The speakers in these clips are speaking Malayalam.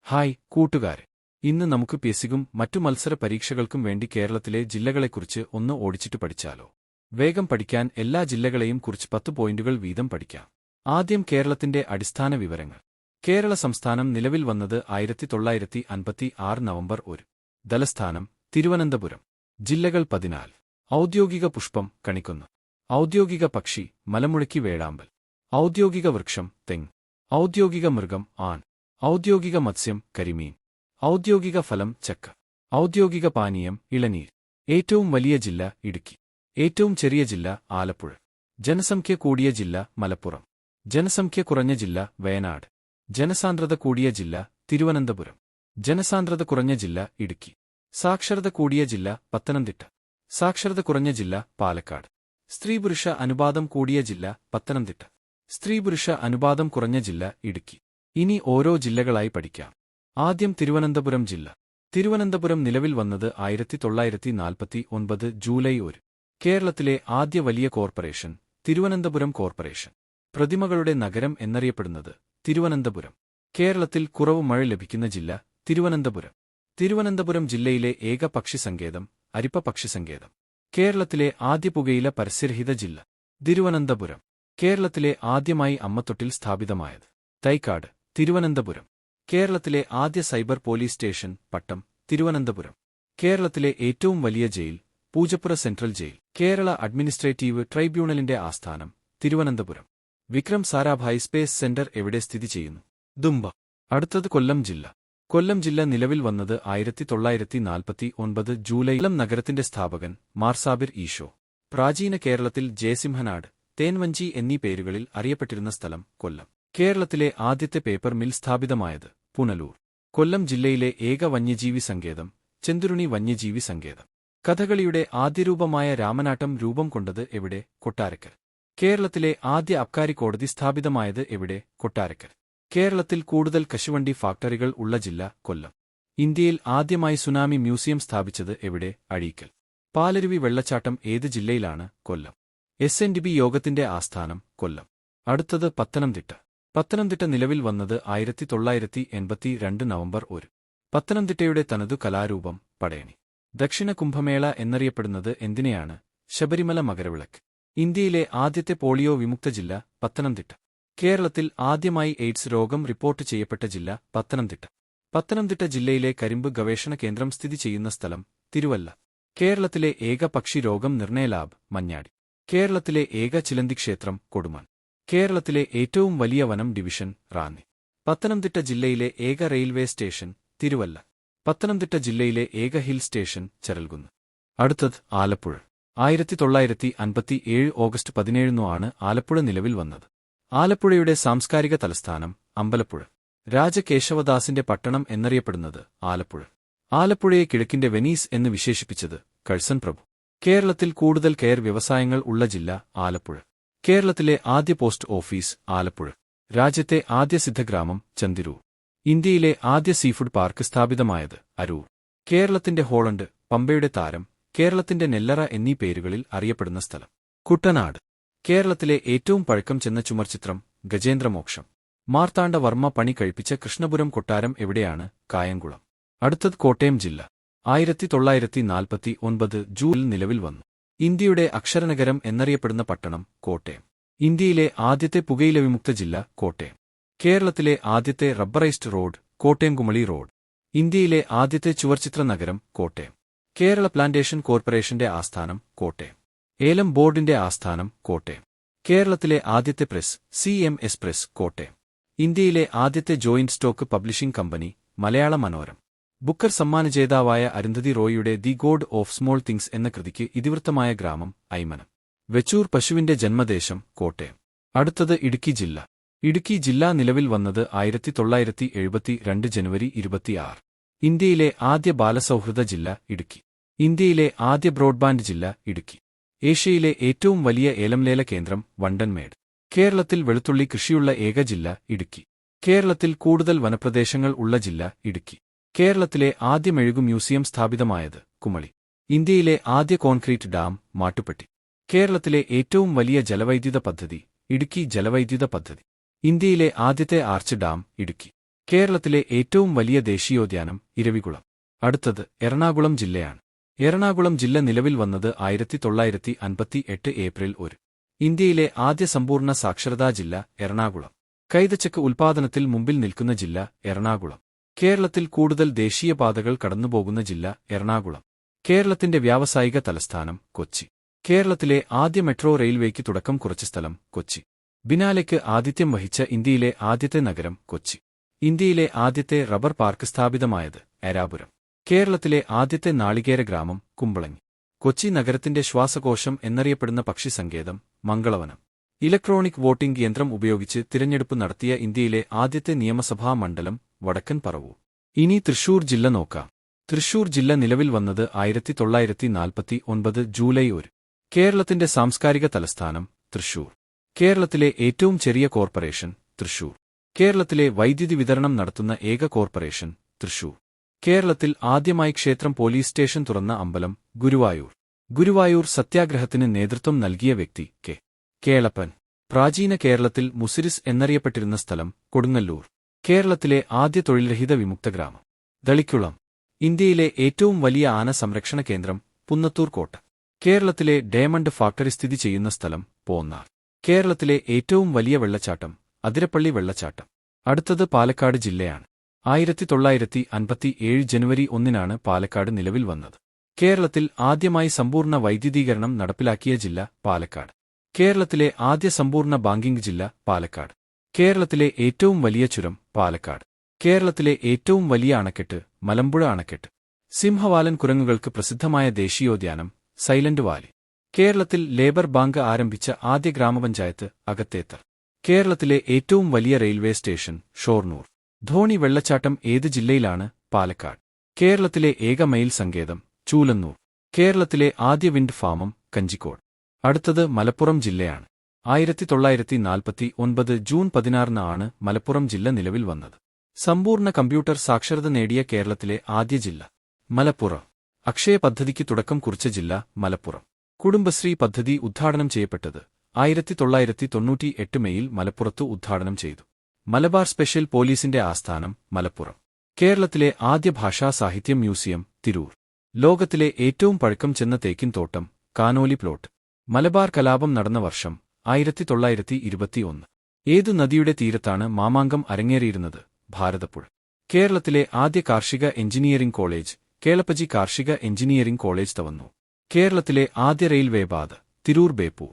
ഹായ് കൂട്ടുകാരെ, ഇന്ന് നമുക്ക് പിഎസ്സിക്കും മറ്റു മത്സര പരീക്ഷകൾക്കും വേണ്ടി കേരളത്തിലെ ജില്ലകളെക്കുറിച്ച് ഒന്ന് ഓടിച്ചിട്ട് പഠിച്ചാലോ? വേഗം പഠിക്കാൻ എല്ലാ ജില്ലകളെയും കുറിച്ച് 10 പോയിന്റുകൾ വീതം പഠിക്കാം. ആദ്യം കേരളത്തിന്റെ അടിസ്ഥാന വിവരങ്ങൾ. കേരള സംസ്ഥാനം നിലവിൽ വന്നത് 1956 നവംബർ 1. തലസ്ഥാനം തിരുവനന്തപുരം. ജില്ലകൾ 14. ഔദ്യോഗിക പുഷ്പം കണിക്കൊന്ന. ഔദ്യോഗിക പക്ഷി മലമുഴക്കി വേഴാമ്പൽ. ഔദ്യോഗിക വൃക്ഷം തെങ്ങ്. ഔദ്യോഗിക മൃഗം ആൺ. ഔദ്യോഗിക മത്സ്യം കരിമീൻ. ഔദ്യോഗിക ഫലം ചക്ക. ഔദ്യോഗിക പാനീയം ഇളനീർ. ഏറ്റവും വലിയ ജില്ല ഇടുക്കി. ഏറ്റവും ചെറിയ ജില്ല ആലപ്പുഴ. ജനസംഖ്യ കൂടിയ ജില്ല മലപ്പുറം. ജനസംഖ്യ കുറഞ്ഞ ജില്ല വയനാട്. ജനസാന്ദ്രത കൂടിയ ജില്ല തിരുവനന്തപുരം. ജനസാന്ദ്രത കുറഞ്ഞ ജില്ല ഇടുക്കി. സാക്ഷരത കൂടിയ ജില്ല പത്തനംതിട്ട. സാക്ഷരത കുറഞ്ഞ ജില്ല പാലക്കാട്. സ്ത്രീപുരുഷ അനുപാതം കൂടിയ ജില്ല പത്തനംതിട്ട. സ്ത്രീപുരുഷ അനുപാതം കുറഞ്ഞ ജില്ല ഇടുക്കി. ഇനി ഓരോ ജില്ലകളായി പഠിക്കാം. ആദ്യം തിരുവനന്തപുരം ജില്ല. തിരുവനന്തപുരം നിലവിൽ വന്നത് 1949 ജൂലൈ 1. കേരളത്തിലെ ആദ്യ വലിയ കോർപ്പറേഷൻ തിരുവനന്തപുരം കോർപ്പറേഷൻ. പ്രതിമകളുടെ നഗരം എന്നറിയപ്പെടുന്നത് തിരുവനന്തപുരം. കേരളത്തിൽ കുറവ് മഴ ലഭിക്കുന്ന ജില്ല തിരുവനന്തപുരം. തിരുവനന്തപുരം ജില്ലയിലെ ഏക പക്ഷിസങ്കേതം അരിപ്പ പക്ഷിസങ്കേതം. കേരളത്തിലെ ആദ്യ പുകയില പരസ്യരഹിത ജില്ല തിരുവനന്തപുരം. കേരളത്തിലെ ആദ്യമായി അമ്മത്തൊട്ടിൽ സ്ഥാപിതമായത് തൈക്കാട് തിരുവനന്തപുരം. കേരളത്തിലെ ആദ്യ cyber police station Pattom Thiruvananthapuram. കേരളത്തിലെ ഏറ്റവും വലിയ jail Poojappura central jail. Kerala administrative ട്രൈബ്യൂണലിന്റെ ആസ്ഥാനം തിരുവനന്തപുരം. വിക്രം സാരാഭായ് സ്പേസ് സെന്റർ എവിടെ സ്ഥിതി ചെയ്യുന്നു? ദുംബ. അടുത്തത് കൊല്ലം ജില്ല. കൊല്ലം ജില്ല നിലവിൽ വന്നത് 1949 ജൂലൈ. കൊല്ലം നഗരത്തിന്റെ സ്ഥാപകൻ മാർസാബിർ ഈശോ. പ്രാചീന കേരളത്തിൽ ജയസിംഹനാട്, തേൻവഞ്ചി എന്നീ പേരുകളിൽ അറിയപ്പെട്ടിരുന്ന സ്ഥലം കൊല്ലം. കേരളത്തിലെ ആദ്യത്തെ പേപ്പർ മിൽ സ്ഥാപിതമായത് പുനലൂർ. കൊല്ലം ജില്ലയിലെ ഏക വന്യജീവി സങ്കേതം ചെന്തുരുണി വന്യജീവി സങ്കേതം. കഥകളിയുടെ ആദ്യരൂപമായ രാമനാട്ടം രൂപം കൊണ്ടത് എവിടെ? കൊട്ടാരക്കര. കേരളത്തിലെ ആദ്യ അബ്കാരി കോടതി സ്ഥാപിതമായത് എവിടെ? കൊട്ടാരക്കര. കേരളത്തിൽ കൂടുതൽ കശുവണ്ടി ഫാക്ടറികൾ ഉള്ള ജില്ല കൊല്ലം. ഇന്ത്യയിൽ ആദ്യമായി സുനാമി മ്യൂസിയം സ്ഥാപിച്ചത് എവിടെ? അഴീക്കൽ. പാലരുവി വെള്ളച്ചാട്ടം ഏത് ജില്ലയിലാണ്? കൊല്ലം. SNDP യോഗത്തിന്റെ ആസ്ഥാനം കൊല്ലം. അടുത്തത് പത്തനംതിട്ട. പത്തനംതിട്ട നിലവിൽ വന്നത് 1982 നവംബർ 1. പത്തനംതിട്ടയുടെ തനതു കലാരൂപം പടയണി. ദക്ഷിണ കുംഭമേള എന്നറിയപ്പെടുന്നത് എന്തിനെയാണ്? ശബരിമല മകരവിളക്ക്. ഇന്ത്യയിലെ ആദ്യത്തെ പോളിയോ വിമുക്ത ജില്ല പത്തനംതിട്ട. കേരളത്തിൽ ആദ്യമായി എയ്ഡ്സ് രോഗം റിപ്പോർട്ട് ചെയ്യപ്പെട്ട ജില്ല പത്തനംതിട്ട. പത്തനംതിട്ട ജില്ലയിലെ കരിമ്പ് ഗവേഷണ കേന്ദ്രം സ്ഥിതി ചെയ്യുന്ന സ്ഥലം തിരുവല്ല. കേരളത്തിലെ ഏക പക്ഷി രോഗം നിർണയ ലാബ് മഞ്ഞാടി. കേരളത്തിലെ ഏക ചിലന്തിക്ഷേത്രം കൊടുമാൻ. കേരളത്തിലെ ഏറ്റവും വലിയ വനം ഡിവിഷൻ റാന്നി. പത്തനംതിട്ട ജില്ലയിലെ ഏക റെയിൽവേ സ്റ്റേഷൻ തിരുവല്ല. പത്തനംതിട്ട ജില്ലയിലെ ഏക ഹിൽ സ്റ്റേഷൻ ചരൽകുന്ന്. അടുത്തത് ആലപ്പുഴ. 1957 ഓഗസ്റ്റ് 17 ആണ് ആലപ്പുഴ നിലവിൽ വന്നത്. ആലപ്പുഴയുടെ സാംസ്കാരിക തലസ്ഥാനം അമ്പലപ്പുഴ. രാജകേശവദാസിന്റെ പട്ടണം എന്നറിയപ്പെടുന്നത് ആലപ്പുഴ. ആലപ്പുഴയെ കിഴക്കിന്റെ വെനീസ് എന്ന് വിശേഷിപ്പിച്ചത് കഴ്സൺ പ്രഭു. കേരളത്തിൽ കൂടുതൽ കെയർ വ്യവസായങ്ങൾ ഉള്ള ജില്ല ആലപ്പുഴ. കേരളത്തിലെ ആദ്യ പോസ്റ്റ് ഓഫീസ് ആലപ്പുഴ. രാജ്യത്തെ ആദ്യ സിദ്ധഗ്രാമം ചന്തിരൂർ. ഇന്ത്യയിലെ ആദ്യ സീഫുഡ് പാർക്ക് സ്ഥാപിതമായത് അരൂർ. കേരളത്തിന്റെ ഹോളണ്ട്, പമ്പയുടെ താരം, കേരളത്തിന്റെ നെല്ലറ എന്നീ പേരുകളിൽ അറിയപ്പെടുന്ന സ്ഥലം കുട്ടനാട്. കേരളത്തിലെ ഏറ്റവും പഴക്കം ചെന്ന ചുമർചിത്രം ഗജേന്ദ്രമോക്ഷം. മാർത്താണ്ഡവർമ്മ പണി കഴിപ്പിച്ച കൃഷ്ണപുരം കൊട്ടാരം എവിടെയാണ്? കായംകുളം. അടുത്തത് കോട്ടയം ജില്ല. 1949 ജൂണിൽ നിലവിൽ വന്നു. ഇന്ത്യയുടെ അക്ഷരനഗരം എന്നറിയപ്പെടുന്ന പട്ടണം കോട്ടയം. ഇന്ത്യയിലെ ആദ്യത്തെ പുകയില വിമുക്ത ജില്ല കോട്ടയം. കേരളത്തിലെ ആദ്യത്തെ rubberised road Kottayam Kumily road. ഇന്ത്യയിലെ ആദ്യത്തെ ചുവർച്ചിത്ര നഗരം കോട്ടയം. കേരള പ്ലാന്റേഷൻ കോർപ്പറേഷന്റെ ആസ്ഥാനം കോട്ടയം. ഏലം ബോർഡിന്റെ ആസ്ഥാനം കോട്ടയം. കേരളത്തിലെ ആദ്യത്തെ പ്രസ് CMS പ്രസ് കോട്ടയം. ഇന്ത്യയിലെ ആദ്യത്തെ joint stock publishing company Malayala Manorama. Booker സമ്മാനജേതാവായ അരുന്ധതി റോയിയുടെ the god of small things എന്ന കൃതിക്ക് ഇതിവൃത്തമായ ഗ്രാമം ഐമനം. വെച്ചൂർ പശുവിന്റെ ജന്മദേശം കോട്ടയം. അടുത്തത് ഇടുക്കി ജില്ല. ഇടുക്കി ജില്ല നിലവിൽ വന്നത് 1972 ജനുവരി 26. ഇന്ത്യയിലെ ആദ്യ ബാലസൗഹൃദ ജില്ല ഇടുക്കി. ഇന്ത്യയിലെ ആദ്യ ബ്രോഡ്ബാൻഡ് ജില്ല ഇടുക്കി. ഏഷ്യയിലെ ഏറ്റവും വലിയ ഏലംലേല കേന്ദ്രം വണ്ടൻമേട്. കേരളത്തിൽ വെളുത്തുള്ളി കൃഷിയുള്ള ഏക ജില്ല ഇടുക്കി. കേരളത്തിൽ കൂടുതൽ വനപ്രദേശങ്ങൾ ഉള്ള ജില്ല ഇടുക്കി. കേരളത്തിലെ ആദ്യ മെഴുകു മ്യൂസിയം സ്ഥാപിതമായത് കുമളി. ഇന്ത്യയിലെ ആദ്യ കോൺക്രീറ്റ് ഡാം മാട്ടുപ്പെട്ടി. കേരളത്തിലെ ഏറ്റവും വലിയ ജലവൈദ്യുത പദ്ധതി ഇടുക്കി ജലവൈദ്യുത പദ്ധതി. ഇന്ത്യയിലെ ആദ്യത്തെ ആർച്ച് ഡാം ഇടുക്കി. കേരളത്തിലെ ഏറ്റവും വലിയ ദേശീയോദ്യാനം ഇരവികുളം. അടുത്തത് എറണാകുളം ജില്ലയാണ്. എറണാകുളം ജില്ല നിലവിൽ വന്നത് 1958 ഏപ്രിൽ 1. ഇന്ത്യയിലെ ആദ്യ സമ്പൂർണ്ണ സാക്ഷരതാ ജില്ല എറണാകുളം. കൈതച്ചക്ക ഉൽപ്പാദനത്തിൽ മുമ്പിൽ നിൽക്കുന്ന ജില്ല എറണാകുളം. കേരളത്തിൽ കൂടുതൽ ദേശീയപാതകൾ കടന്നുപോകുന്ന ജില്ല എറണാകുളം. കേരളത്തിന്റെ വ്യാവസായിക തലസ്ഥാനം കൊച്ചി. കേരളത്തിലെ ആദ്യ മെട്രോ റെയിൽവേക്ക് തുടക്കം കുറിച്ച സ്ഥലം കൊച്ചി. ബിനാലെക്ക് ആതിഥ്യം വഹിച്ച ഇന്ത്യയിലെ ആദ്യത്തെ നഗരം കൊച്ചി. ഇന്ത്യയിലെ ആദ്യത്തെ റബ്ബർ പാർക്ക് സ്ഥാപിതമായത് ഏരാപുരം. കേരളത്തിലെ ആദ്യത്തെ നാളികേര ഗ്രാമം കുമ്പളങ്ങി. കൊച്ചി നഗരത്തിന്റെ ശ്വാസകോശം എന്നറിയപ്പെടുന്ന പക്ഷിസങ്കേതം മംഗളവനം. ഇലക്ട്രോണിക് വോട്ടിംഗ് യന്ത്രം ഉപയോഗിച്ച് തിരഞ്ഞെടുപ്പ് നടത്തിയ ഇന്ത്യയിലെ ആദ്യത്തെ നിയമസഭാ മണ്ഡലം വടക്കൻ പറവൂർ. ഇനി തൃശൂർ ജില്ല നോക്കാം. തൃശൂർ ജില്ല നിലവിൽ വന്നത് 1949 ജൂലൈ 1. കേരളത്തിന്റെ സാംസ്കാരിക തലസ്ഥാനം തൃശൂർ. കേരളത്തിലെ ഏറ്റവും ചെറിയ കോർപ്പറേഷൻ തൃശൂർ. കേരളത്തിലെ വൈദ്യുതി വിതരണം നടത്തുന്ന ഏക കോർപ്പറേഷൻ തൃശൂർ. കേരളത്തിൽ ആദ്യമായി ക്ഷേത്രം പോലീസ് സ്റ്റേഷൻ തുറന്ന അമ്പലം ഗുരുവായൂർ. ഗുരുവായൂർ സത്യാഗ്രഹത്തിന് നേതൃത്വം നൽകിയ വ്യക്തി കെ. കേളപ്പൻ. പ്രാചീന കേരളത്തിൽ മുസിരിസ് എന്നറിയപ്പെട്ടിരുന്ന സ്ഥലം കൊടുങ്ങല്ലൂർ. കേരളത്തിലെ ആദ്യ തൊഴിൽരഹിത വിമുക്ത ഗ്രാമം ദളിക്കുളം. ഇന്ത്യയിലെ ഏറ്റവും വലിയ ആന സംരക്ഷണ കേന്ദ്രം പുന്നത്തൂർ കോട്ട. കേരളത്തിലെ ഡയമണ്ട് ഫാക്ടറി സ്ഥിതി ചെയ്യുന്ന സ്ഥലം പോന്നാർ. കേരളത്തിലെ ഏറ്റവും വലിയ വെള്ളച്ചാട്ടം അതിരപ്പള്ളി വെള്ളച്ചാട്ടം. അടുത്തത് പാലക്കാട് ജില്ലയാണ്. 1957 ജനുവരി 1 പാലക്കാട് നിലവിൽ വന്നത്. കേരളത്തിൽ ആദ്യമായി സമ്പൂർണ്ണ വൈദ്യുതീകരണം നടപ്പിലാക്കിയ ജില്ല പാലക്കാട്. കേരളത്തിലെ ആദ്യ സമ്പൂർണ്ണ ബാങ്കിംഗ് ജില്ല പാലക്കാട്. കേരളത്തിലെ ഏറ്റവും വലിയ ചുരം പാലക്കാട്. കേരളത്തിലെ ഏറ്റവും വലിയ അണക്കെട്ട് മലമ്പുഴ അണക്കെട്ട്. സിംഹവാലൻ കുരങ്ങുകൾക്ക് പ്രസിദ്ധമായ ദേശീയോദ്യാനം സൈലന്റ് വാലി. കേരളത്തിൽ ലേബർ ബാങ്ക് ആരംഭിച്ച ആദ്യ ഗ്രാമപഞ്ചായത്ത് അകത്തേത്തർ. കേരളത്തിലെ ഏറ്റവും വലിയ റെയിൽവേ സ്റ്റേഷൻ ഷൊർണൂർ. ധോണി വെള്ളച്ചാട്ടം ഏത് ജില്ലയിലാണ്? പാലക്കാട്. കേരളത്തിലെ ഏക മയിൽ സങ്കേതം ചൂലന്നൂർ. കേരളത്തിലെ ആദ്യ വിൻഡ് ഫാമം കഞ്ചിക്കോട്. അടുത്തത് മലപ്പുറം ജില്ലയാണ്. 1949 ജൂൺ 16 മലപ്പുറം ജില്ല നിലവിൽ വന്നത്. സമ്പൂർണ്ണ കമ്പ്യൂട്ടർ സാക്ഷരത നേടിയ കേരളത്തിലെ ആദ്യ ജില്ല മലപ്പുറം. അക്ഷയ പദ്ധതിക്ക് തുടക്കം കുറിച്ച ജില്ല മലപ്പുറം. കുടുംബശ്രീ പദ്ധതി ഉദ്ഘാടനം ചെയ്യപ്പെട്ടത് 1998 മെയിൽ മലപ്പുറത്ത് ഉദ്ഘാടനം ചെയ്തു. മലബാർ സ്പെഷ്യൽ പോലീസിന്റെ ആസ്ഥാനം മലപ്പുറം. കേരളത്തിലെ ആദ്യ ഭാഷാ സാഹിത്യ മ്യൂസിയം തിരൂർ. ലോകത്തിലെ ഏറ്റവും പഴക്കം ചെന്ന തേക്കിൻ തോട്ടം കാനോലി പ്ലോട്ട്. മലബാർ കലാപം നടന്ന വർഷം 1921. ഏതു നദിയുടെ തീരത്താണ് മാമാങ്കം അരങ്ങേറിയിരുന്നത്? ഭാരതപ്പുഴ. കേരളത്തിലെ ആദ്യ കാർഷിക എഞ്ചിനീയറിംഗ് കോളേജ് കേളപ്പജി കാർഷിക എഞ്ചിനീയറിംഗ് കോളേജ് തവന്നു. കേരളത്തിലെ ആദ്യ റെയിൽവേ പാത തിരൂർ ബേപ്പൂർ.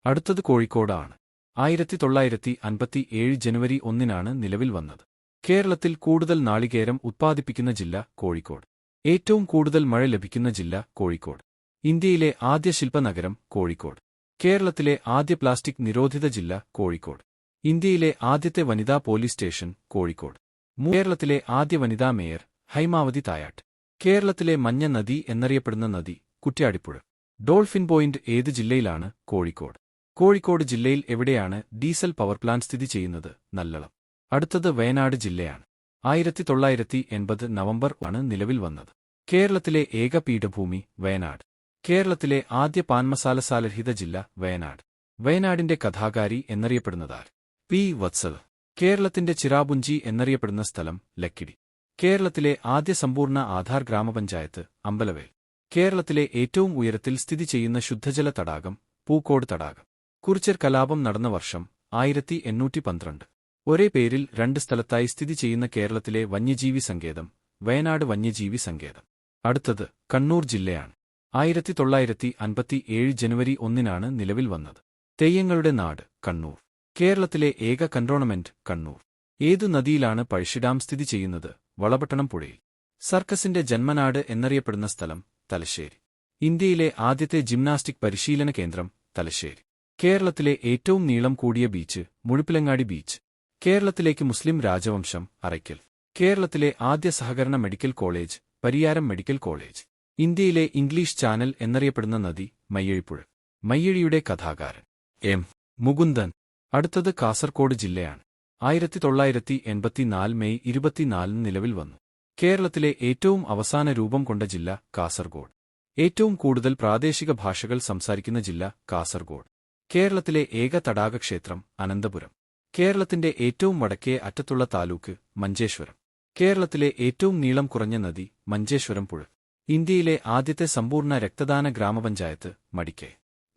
അടുത്തത് കോഴിക്കോടാണ്. 1957 ജനുവരി 1 നിലവിൽ വന്നത്. കേരളത്തിൽ കൂടുതൽ നാളികേരം ഉത്പാദിപ്പിക്കുന്ന ജില്ല കോഴിക്കോട്. ഏറ്റവും കൂടുതൽ മഴ ലഭിക്കുന്ന ജില്ല കോഴിക്കോട്. ഇന്ത്യയിലെ ആദ്യ ശില്പനഗരം കോഴിക്കോട്. കേരളത്തിലെ ആദ്യ പ്ലാസ്റ്റിക് നിരോധിത ജില്ല കോഴിക്കോട്. ഇന്ത്യയിലെ ആദ്യത്തെ വനിതാ പോലീസ് സ്റ്റേഷൻ കോഴിക്കോട്. കേരളത്തിലെ ആദ്യ വനിതാ മേയർ ഹൈമാവതി തായാട്ട്. കേരളത്തിലെ മഞ്ഞ നദി എന്നറിയപ്പെടുന്ന നദി കുറ്റ്യാടിപ്പുഴ. ഡോൾഫിൻ പോയിന്റ് ഏത് ജില്ലയിലാണ്? കോഴിക്കോട്. കോഴിക്കോട് ജില്ലയിൽ എവിടെയാണ് ഡീസൽ പവർ പ്ലാന്റ് സ്ഥിതി ചെയ്യുന്നത്? നല്ലളം. അടുത്തത് വയനാട് ജില്ലയാണ്. 1980 നവംബർ നിലവിൽ വന്നത്. കേരളത്തിലെ ഏക പീഠഭൂമി വയനാട്. കേരളത്തിലെ ആദ്യ പാൻമസാലസാലരഹിത ജില്ല വയനാട്. വയനാടിന്റെ കഥാകാരി എന്നറിയപ്പെടുന്നതാർ? പി. വത്സൽ. കേരളത്തിന്റെ ചിറാപുഞ്ചി എന്നറിയപ്പെടുന്ന സ്ഥലം ലക്കിടി. കേരളത്തിലെ ആദ്യ സമ്പൂർണ്ണ ആധാർ ഗ്രാമപഞ്ചായത്ത് അമ്പലവേൽ. കേരളത്തിലെ ഏറ്റവും ഉയരത്തിൽ സ്ഥിതി ചെയ്യുന്ന ശുദ്ധജല തടാകം പൂക്കോട് തടാകം. കുറിച്യർ കലാപം നടന്ന വർഷം 1812. ഒരേ പേരിൽ 2 സ്ഥലത്തായി സ്ഥിതി ചെയ്യുന്ന കേരളത്തിലെ വന്യജീവി സങ്കേതം വയനാട് വന്യജീവി സങ്കേതം. അടുത്തത് കണ്ണൂർ ജില്ലയാണ്. 1957 ജനുവരി 1 നിലവിൽ വന്നത്. തെയ്യങ്ങളുടെ നാട് കണ്ണൂർ. കേരളത്തിലെ ഏക കന്റോൺമെന്റ് കണ്ണൂർ. ഏതു നദിയിലാണ് പഴശ്ശി ഡാം സ്ഥിതി ചെയ്യുന്നത്? വളപട്ടണം പുഴയിൽ. സർക്കസിന്റെ ജന്മനാട് എന്നറിയപ്പെടുന്ന സ്ഥലം തലശ്ശേരി. ഇന്ത്യയിലെ ആദ്യത്തെ ജിംനാസ്റ്റിക് പരിശീലന കേന്ദ്രം തലശ്ശേരി. കേരളത്തിലെ ഏറ്റവും നീളം കൂടിയ ബീച്ച് മുഴുപ്പിലങ്ങാടി ബീച്ച്. കേരളത്തിലേക്ക് മുസ്ലിം രാജവംശം അറയ്ക്കൽ. കേരളത്തിലെ ആദ്യ സഹകരണ medical college Pariyaram medical college. ഇന്ത്യയിലെ ഇംഗ്ലീഷ് ചാനൽ എന്നറിയപ്പെടുന്ന നദി മയ്യഴിപ്പുഴ. മയ്യഴിയുടെ കഥാകാരൻ എം. മുകുന്ദൻ. അടുത്തത് കാസർകോട് ജില്ലയാണ്. 1984 മെയ് 24 നിലവിൽ വന്നു. കേരളത്തിലെ ഏറ്റവും അവസാന രൂപം കൊണ്ട ജില്ല കാസർഗോഡ്. ഏറ്റവും കൂടുതൽ പ്രാദേശിക ഭാഷകൾ സംസാരിക്കുന്ന ജില്ല കാസർഗോഡ്. കേരളത്തിലെ ഏക തടാകക്ഷേത്രം അനന്തപുരം. കേരളത്തിന്റെ ഏറ്റവും വടക്കേ അറ്റത്തുള്ള താലൂക്ക് മഞ്ചേശ്വരം. കേരളത്തിലെ ഏറ്റവും നീളം കുറഞ്ഞ നദി മഞ്ചേശ്വരം പുഴ. ഇന്ത്യയിലെ ആദ്യത്തെ സമ്പൂർണ്ണ രക്തദാന ഗ്രാമപഞ്ചായത്ത് മടിക്കൈ.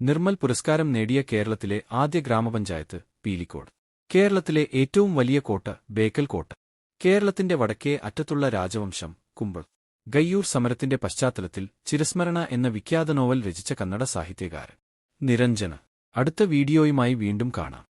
നിർമ്മൽ പുരസ്കാരം നേടിയ കേരളത്തിലെ ആദ്യ ഗ്രാമപഞ്ചായത്ത് പീലിക്കോട്. കേരളത്തിലെ ഏറ്റവും വലിയ കോട്ട ബേക്കൽ കോട്ട. കേരളത്തിന്റെ വടക്കേ അറ്റത്തുള്ള രാജവംശം കുമ്പൾ. ഗയ്യൂർ സമരത്തിന്റെ പശ്ചാത്തലത്തിൽ ചിരസ്മരണ എന്ന വിഖ്യാത നോവൽ രചിച്ച കന്നഡ സാഹിത്യകാരൻ നിരഞ്ജന. അടുത്ത വീഡിയോയുമായി വീണ്ടും കാണാം.